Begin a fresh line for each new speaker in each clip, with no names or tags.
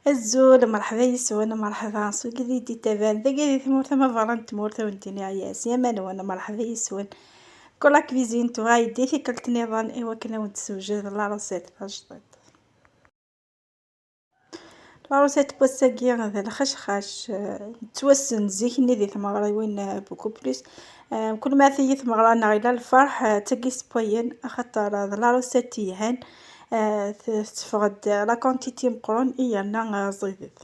الزول مرحبا يسون مرحبا سو قديتي تبان ذا قدي ثمورثا ما فالان تمورثا ونتيني عياس يا مان وانا مرحبا يسون كولا كفيزين تو هاي ديتي كلت نظام ايوا كنا ونتسوجد لا روسيت فاجطيط لا روسيت بوساكي ذا الخشخاش توسن زيكني ذي ثمغرا وين بوكو بليس كل ما ثي ثمغرا نغيلا الفرح تقيس بوين اخطر لا روسيت يهان تفقد لا كونتيتي مقرون ايانا زيدت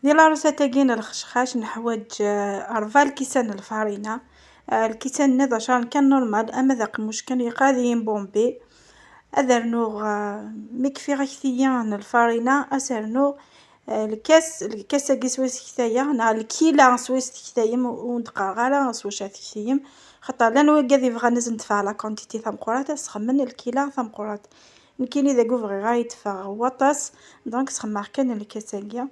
ديال العروسة تاقين الخشخاش نحوج 4 الكيسان الفارينة. الكيسان نضا شان كان نورمال اما ذاك مش كان يقاذين بومبي اذرنو مكفي غيثيان الفارينة اسرنو الكاس سويس كثايا نا الكيلا سويس كثايا وندقا غالا سواش كثايا خاطر لا نوي قاذي بغا نزن دفع لا كونتيتي ثم قرات سخمن الكيلا ثم قرات نكيني اذا كوفغي غايدفع وطاس دونك سخمار كان الكاساكيا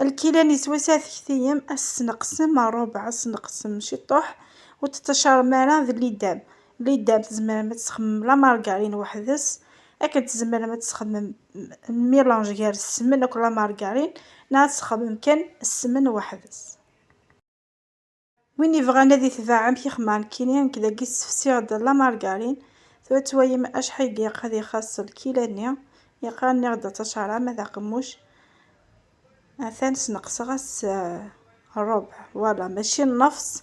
الكيلان يسوسات كثيم نقسم ربع نقسم شي طوح وتتشار مالا ذي اللي دام تزمر ما تسخمم لا مارغرين وحدس اكن تزمر ما تسخمم ميلونج غير السمن ولا مارغرين نا تسخمم كان السمن وحدس وين يبغى نادي تفاعم كي خمان كينين كذا قيس فسيغ لا مارغرين ثوتوي ما اشحي يق هذه خاص الكيلانيا يقاني غدا تشعر ما ذا قموش ثانس نقص غاس الربع فوالا ماشي النفس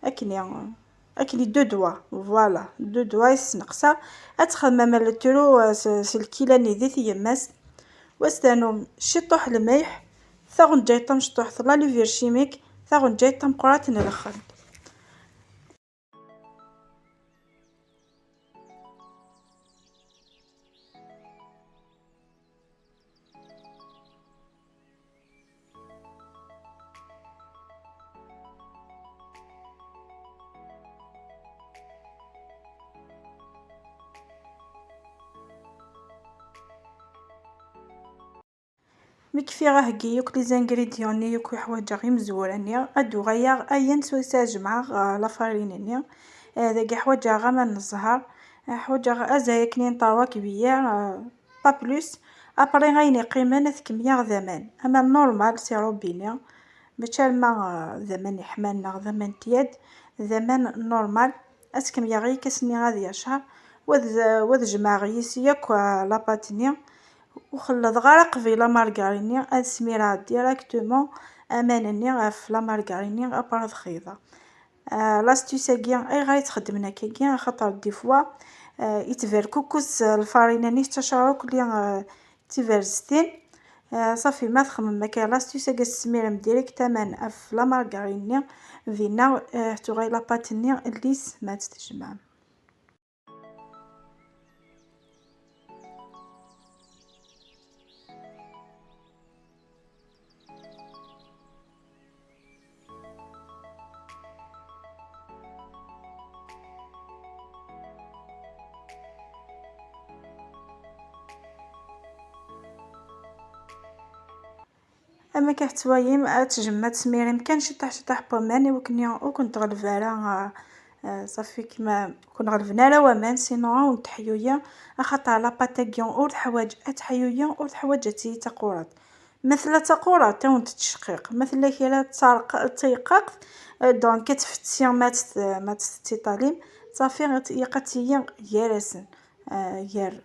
اكني دو دوا فوالا دو دوا نقصا اتخمم الترو الكيلاني ذي يماس واستانو شي طوح الملح ثاغن جاي طم شطوح ثلا لي فيرشيميك ثاغن جاي طم قراتن الخل مكفي غاهكي يوك لي زانغريديون يوك حوايج غير مزورانيا ادو غيا ايا سويساج مع لا فارينيا هذا كاع حوايج غا من الزهر حوايج ازايا كنين طاوا كبير با بلوس ابري غايني قيمه كميه زمان اما نورمال سي روبينيا بتشالما زمان يحملنا زمان تياد زمان نورمال اسكم يا غي كسني غادي يشهر وذ جماع يسيك لاباتنيا وخلط غرق في لا مارغريني اسميرا ديريكتومون امانني غف لا مارغريني ابار خيضه لاستيساكيا اي غاي تخدمنا كيا خاطر دي فوا يتفال كوكوس الفارينه ني تشارو كلي تيفرزتين صافي ما تخمم ما كاين لاستيساكيا السميره ديريكتامن اف لا مارغريني فينا تو غاي لا باتني ليس ما تتجمع اما كتوايم تجمع تسميري مكان شطح بوماني وكنت غلفالا صافي كيما كون غلفنا لا ومان سينو ونتحيويا خاطر لا باتاكيون اور حوايج اتحيويا اور حوايج تقورات مثل تقورات تاون تشقيق مثل كيلا تسرق تيقاق دونك كتفتسي ما تستطالين صافي يقتي يارسن يار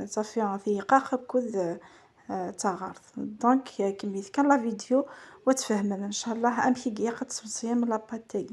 صافي ثيقاق كوذ تاغارت دونك كميت كان لا فيديو وتفهمنا ان شاء الله امشي كيا قد تصيم لا باتاي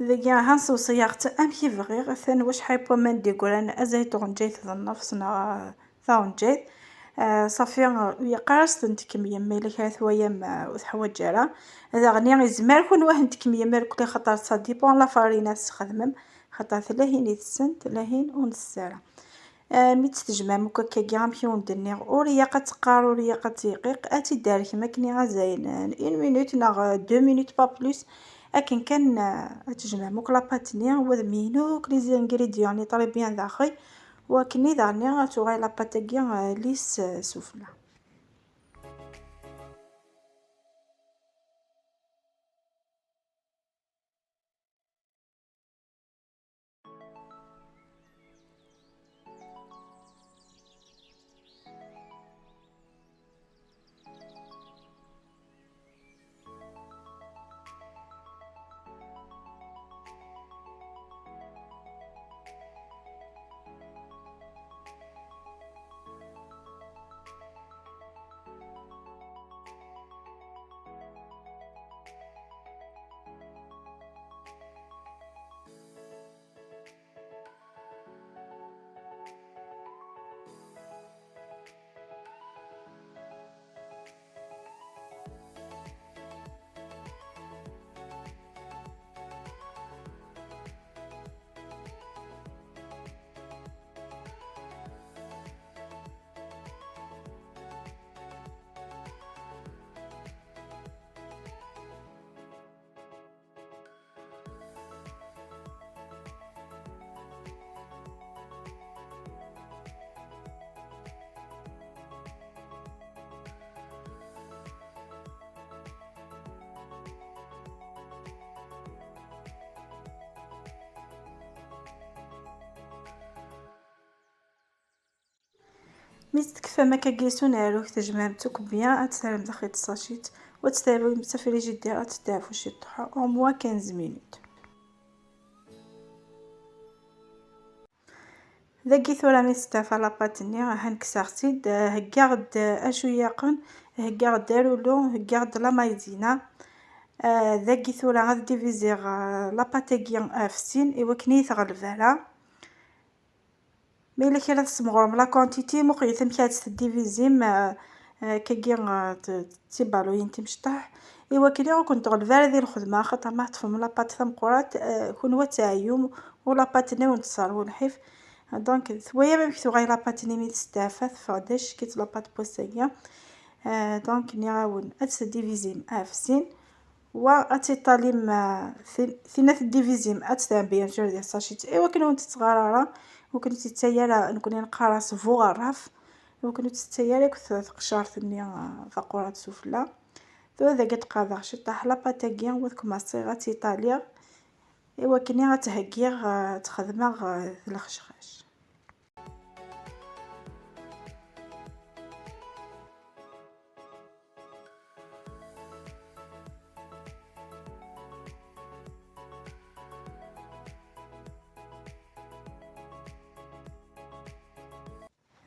ذاك هانسو صياغت أم كيف غير ثان واش حيبو من ديقولان أزايتون جيت ذا النفس نا ثاون جيت. صافي يقارس تنتكمية ميلك هاثويا ما وتحوج جرا هذا غني يزمر كون واحد تكمية مال كل خطر سا ديبون لا فارينا تخدم خطر ثلاثين يتسن ثلاثين ونسالة. مي تستجمع مكا كيام كيون دنيغ أوريا قد تقار أوريا قد تيقيق أتي دارك ماكني غازاين إن مينوت نا دو مينوت با بلوس. لكن كان تجمع موك لاباتني هو مينوك لي زانغريديون لي طري بيان داخل وكني دارني تغاي لاباتاكيا ليس سفلى. مي تكفى ما كيسون عروك تجمع توك بيان تسالم داخل الساشيت وتستعمل متفريجي ديالها تستعفو شي طحا او موا 15 مينوت. ذاكي ثورة مي تستعفى لاباطني هنكسارتيد هكاغد اشو ياقن هكاغد دارولو هكاغد لا مايزينا. ذاكي ثورة غاد ديفيزيغ لاباطيكيان افسين ايوا كني تغلفالا مي الا كان تسمغرم لا كونتيتي مقيت مكات ديفيزيم كيغ تيبالوين تمشطح ايوا كلي كنت غلفا هذه الخدمه خاطر ما تفهم لاباط ثم قرات كون هو تاعيوم ولا باتني ونتصار ونحيف دونك ثويا ما كنت غير لاباتني مي تستعفات فاداش كيت لاباط بوسيا. دونك نعاون اتس ديفيزيم افسين و اتيطاليم ثينات ديفيزيم اتستان بيان سور ديال ساشيت ايوا كانوا تتغرارا وكنت تتيالا نكون نقراص فوغراف وكنت تتيالا كنت تقشرتني فقرات سفلى ذو ذا قد قاضع شطح لاباتاكيا وذكما صيغة ايطاليا ايوا كني غتهكيغ تخدمغ الخشخاش.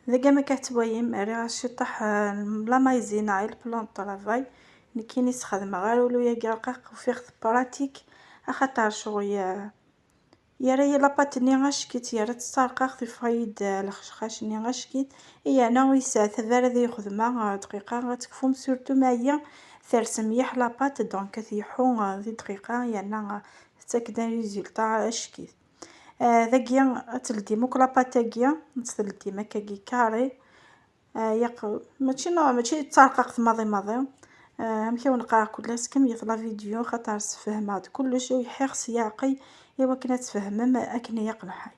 ذاك ما كتبويم راه الشطح لا مايزينا على البلان طرافاي نكيني تخدم غير ولويا كاع وفيغ براتيك اخطر شويه يا راهي لاباتني غاشكيت يا راه تسارقا في فايد الخشخاش ني غاشكيت اي انا ويسا ثبار ذي خدمه دقيقه غتكفوم سورتو ما هي ثالث مليح لاباط دونك تيحو ذي دقيقه يعني تاكدا ريزولطا اشكيت. ذاكيا تلدي موك لاباتاكيا تلدي مكاكي كاري يق ماشي تسارقق ماضي ماضي. نمشيو نقرا كلش كم يطلع فيديو خاطر تفهم هاد كلش ويحيق سياقي ايوا كنا تفهم ما اكني يقنحي.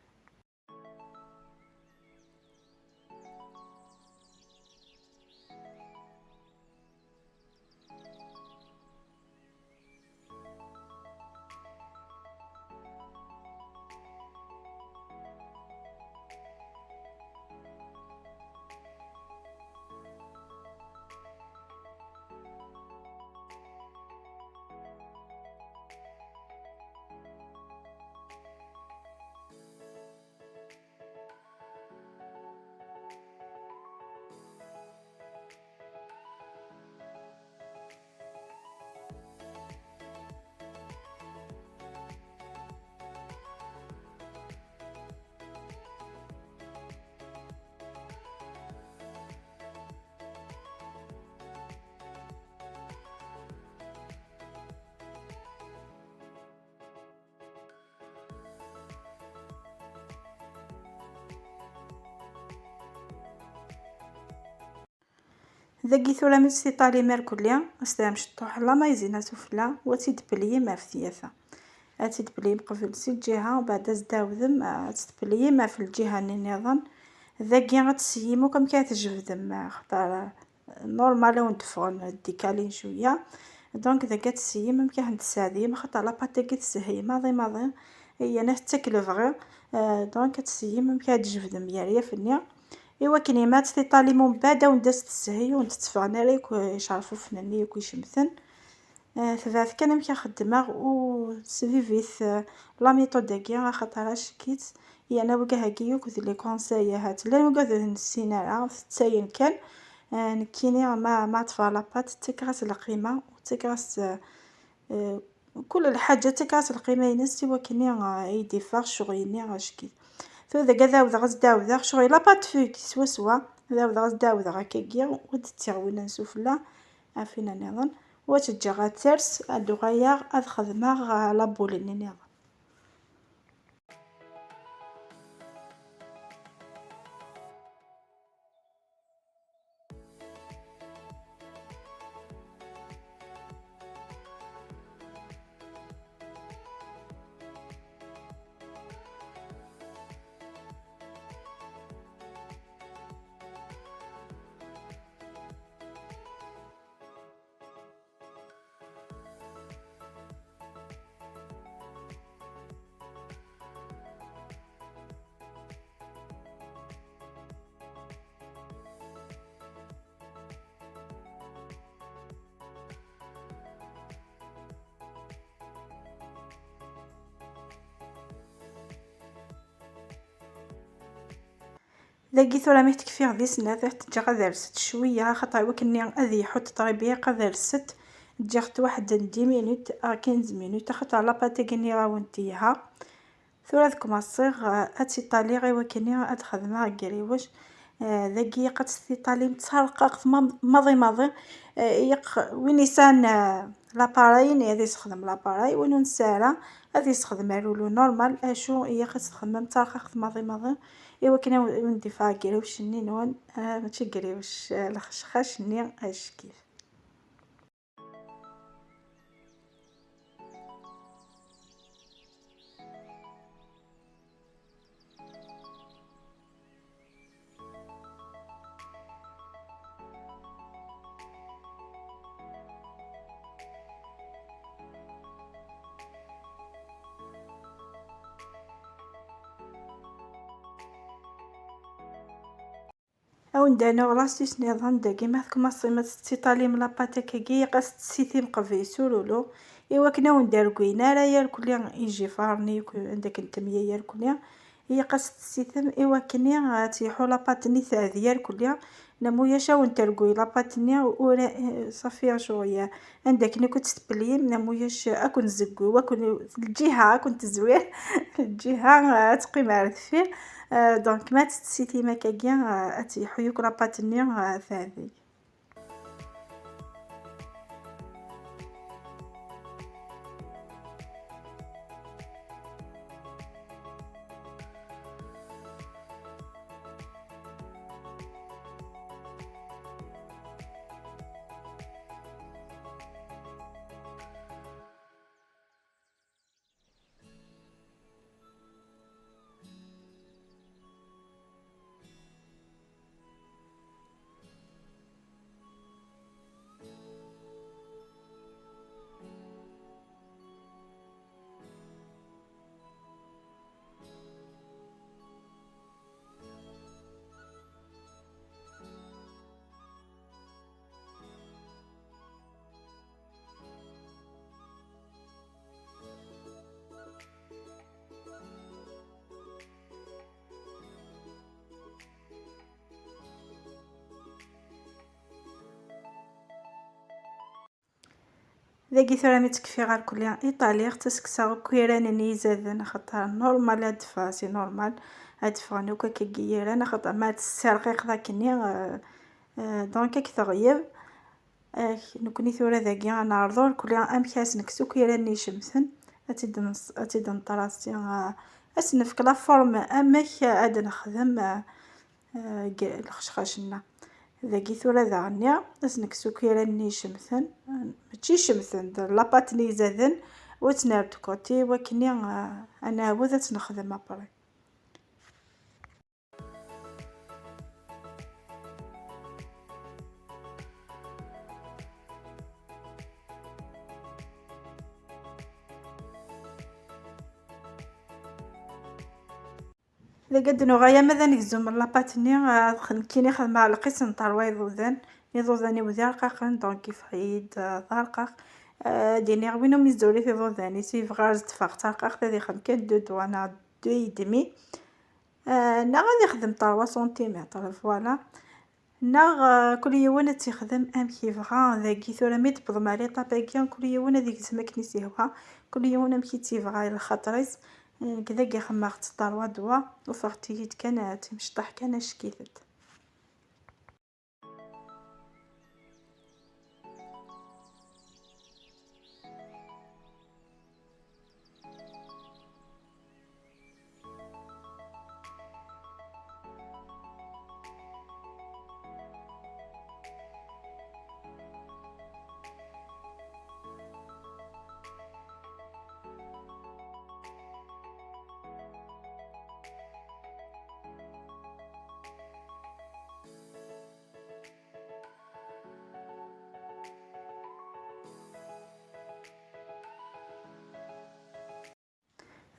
ذاكي ثورة من ستيطالي ميركوليا استام شطوح لا مايزينا سفلا وتيد بليم في ثياثة، أتيد بليم قبل سيت جهة وبعد زداوذم تتبليم في الجهة النظام، ذاكي غتسيمو كم كتجبدم خطر نورمال وندفغن ديكالين شوية، دونك ذاك تسيم مكان نتساديم خاطر لاباط كي تسهي ماضي هي ناس تاكل فغي، دونك تسيم مكان تجبدم يا فنيا، إوا كلمات تيطالي من بعد ونداس تسهي ونتفغن ريك يشرفو فناني ويشمثن، ثبات كان مكان خدمة سفيفيث لا ميثود داكيا خاطرش كيت هي انا وكا هاكيوك ذي لي كونسايات لا وكا ذي السينارة تساين كان، نكيني ما طفى لاباط تكراس القيمة وتكراس كل الحاجة تكراس القيمة ينس وكني يدي فاغ شغيني غاشكي ثوذا كذا وذا غزداوذا شغل لاباط فيك سوا ذا وذا غزداوذا هكاكيا ودتيغوينا نسوفلا عافينا نظن وتجي غاترس ادو غياغ اد خدمة لابوليني نظن. ذاكي ثورة ميه تكفي غدي سنات تجي غادي رست شوية خاطر وكني غادي يحط طريبية غادي رست تجي خت واحد 10 مينوت 15 مينوت خاطر لاباطي كني راونتيها ثورة كمصيغ اتيطالي غي وكني غاد خدمة كريوش، ذاكي قد تيطالي متسرقق ماضي يق وين يسان لاباراي غادي يستخدم لاباراي وين نسالة غادي يستخدم رولو نورمال اشو هي خاص متسرقق ماضي إوا كنا وندي فاكيروش نون ماشي كريوش الخشخاش ني اش كيف. او ندانو راسيس نظام داكي ما كما صيمت تيطالي من لاباط كاكي قاس تسيتي مقفي سولولو إوا كنا وندير كوينا راه يركل يجي فارني عندك نتمية يركل هي قاس تسيتم إوا كني تيحو لاباط ني ثاذي يركل نمويا شاو نتركوي لاباط ني ورا صافي شويه عندك ني كنت تبليم نموياش اكون زكو واكون الجهه كنت زوير الجهه تقيم عرفي، دونك ما تسيتي ما كاكيا اتي حيوك لاباط ني ثاذي. ذاكي ثرا متكفي غير كلها ايطاليا تسكسا كويران نيزادن خاطر نورمال هادفا سي نورمال هادفا نوكا كييران خاطر ما تسرقيق ذاكني دونك كي تغيب نكوني ثورا ذاكي نعرضو كلها امكاس نكسو كويران نيشمثن اتيدن طراسي اسنفك لا فورم امك اد نخدم الخشخاشنا ذاكي ثورة ذعني أسنكسو كيراني شمثن، ماشي شمثن لاباطني زادن وتنار كوتي وكني أنا وذات نخدم أبري. إذا قد نغايا ماذا نكزو من لاباطني كيني خدمة على القسم تاع الويضوذان، يضوذاني وذا رقاقن دونك يفعيد ضرقاق ديني وينو ميزوري في ضوذاني سيف غارز تفاق ترقاق هذي خدم كان دو دوانا دو يدمي نا غادي يخدم 3 سنتيمتر فوالا نا كل يوم تيخدم ام كيفغا ذاكي ثورا مي تبض مالي طاباكيا كل يوم هذيك زمك نسيوها كل يوم ام كي تيفغا الخطريس كذا كي خماخت 3 دوا وفرتيت كان تمشطح كان شكيفت.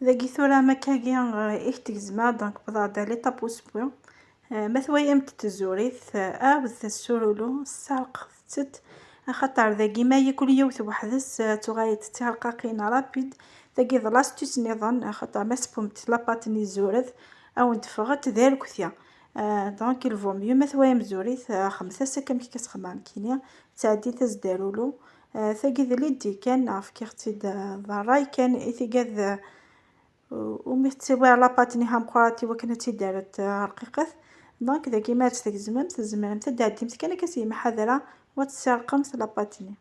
ذاكي ثورا مكاكيا إختزما دونك بضاد لي طابوس بو مثويا متتزوريث وذ السرولو الساق ست خاطر ذاكي ما يكل يوث وحدس تغايت تهرقاقين رابيد ذاكي لاستيس نظن خاطر ما سبومت لاباطني زورث او ندفغت ذا كثيا دونك الفو ميو مثويا مزوريث 5 سكم كي كتخمام كينيا تعدي تزدارولو ثاقي ذلي دي كان عرف كي اختي ضراي كان إثيقاذ ومتسوى لاباطني ها مقراتي وكانت دارت رقيقة دونك ذاكي ما تزمم تزمم تدعدي مسكينة كاسي محاذرة وتسرقمت لاباطني.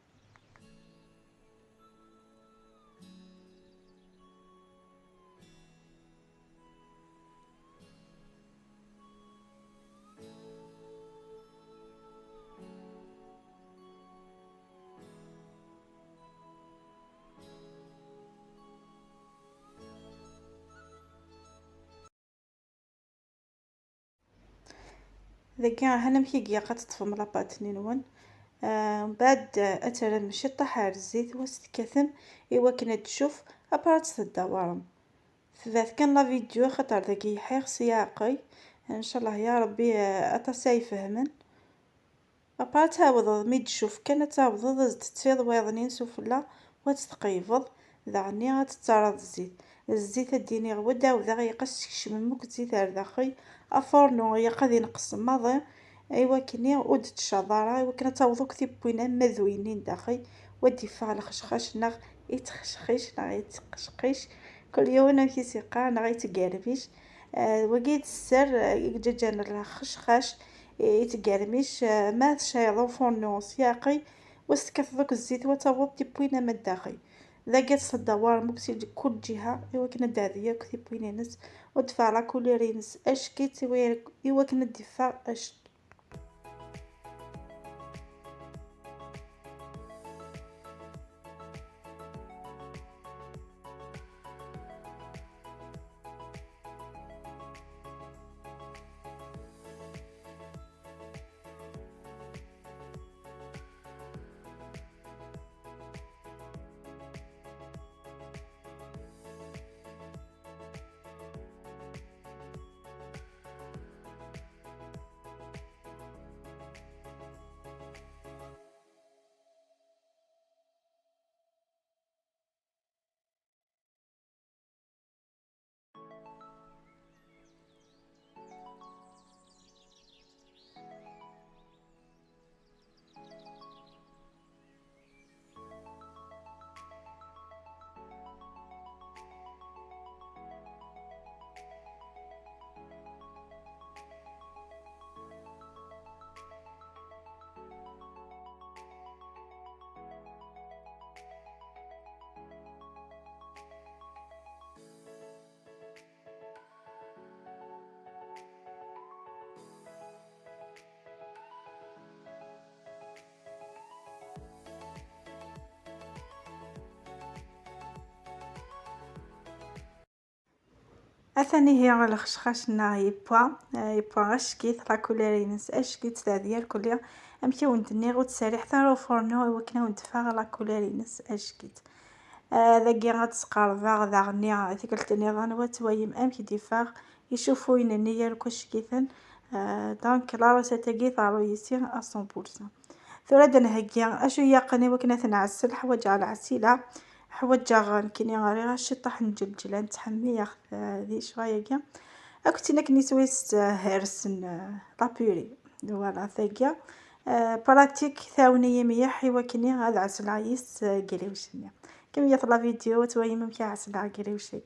ذاكي هنا مكيكيا قتطفم لاباطني نون بعد أترى مشي طاح على الزيت واستكثم إوا كنا تشوف أبرات تدورم فذات كان لا فيديو خاطر ذاكي حيخ سياقي ان شاء الله يا ربي أتساي فهمن أبرا تعوض مي تشوف كانت تعوض تتفيض ويضنين سفلى وتتقيفض ذعني غتتعرض الزيت ديني غودا وذا غيقش كشممك زيت على داخل افورنو يقضي نقص ماضي ايوا كني ود الشضاره ايوا كنا تعوضو كتي بوينا مذوينين داخل ودي فعل خشخاش نغ يتخشخيش نغ يتقشقيش كل يوم نمشي سيقا نغ يتقاربيش وقيت السر يججن الخشخاش يتقرمش ما تشايضو فورنو سياقي وسكث ذوك الزيت وتوض تبوينا من الداخل ذاك الدوار مكسي كل جهة إوا كنا دادية كثي بوينا نس ودفع على كل رينس اش كي إوا كنا دفع اش. أثاني هي الخشخاش نا يبوا يبوا أشكيت لا كولارينس أشكيت تاع ديال كليا أمشي وندني غوت ساري حتى لو فورنو وكنا وندفع لا كولارينس أشكيت ذاكي غتسقرضا داغني ثقلتني غنوات ويم أمشي ديفاغ يشوفوا ينني كلشي كيفن دونك لا روسيت تاعي ثارو يسير 100%. ثورة هكيا أشو يقني وكنا تنعسل حوايج على عسيلة حوايج كيني غير شطح نجلجل نتحمي ياخذ ذي شوية كيا أكنت نكني سويس هرسن لابوري فوالا ثاقيا براتيك ثاونية ميح وكني هذا عسل عيس قريوشني كم يطلع فيديو تويم مكي عسل قريوشك.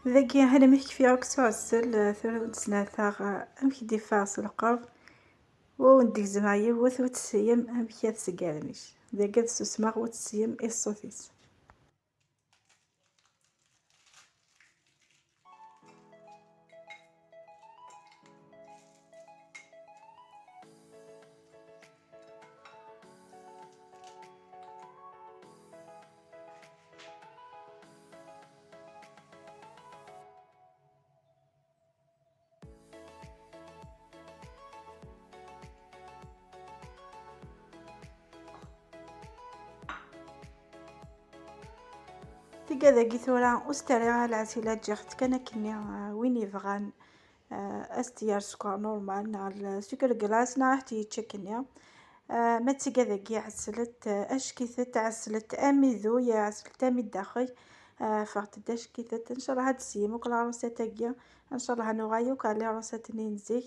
ذاكي هنا مش كفي عكسو عسل ثورة سناثاغ أمك ديفاس القرض ونديك زمايا وثوت السيم أمك تسقالمش ذاك السسماغ وتسيم الصوفيس. تيكادا ثورة أستريها العسيلات جاخت كان كني وين يبغان استيار سكر نورمال نهار سكر كلاص نحتي تشكنيا ما تيكادا عسلت اش كيثت عسلت امي ذو يا عسلت امي داخل فقط داش كيثت ان شاء الله هاد السيم وكل عروسة تاقيا ان شاء الله هنغايو كالي عروسة ننزيك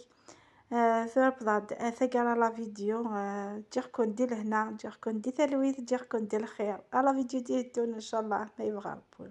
ثور بضاد ثقرا لا فيديو جيركم دي لهنا جيركم دي ثلويث جيركم دي الخير على فيديو ديتون ان شاء الله ما يبغى ربي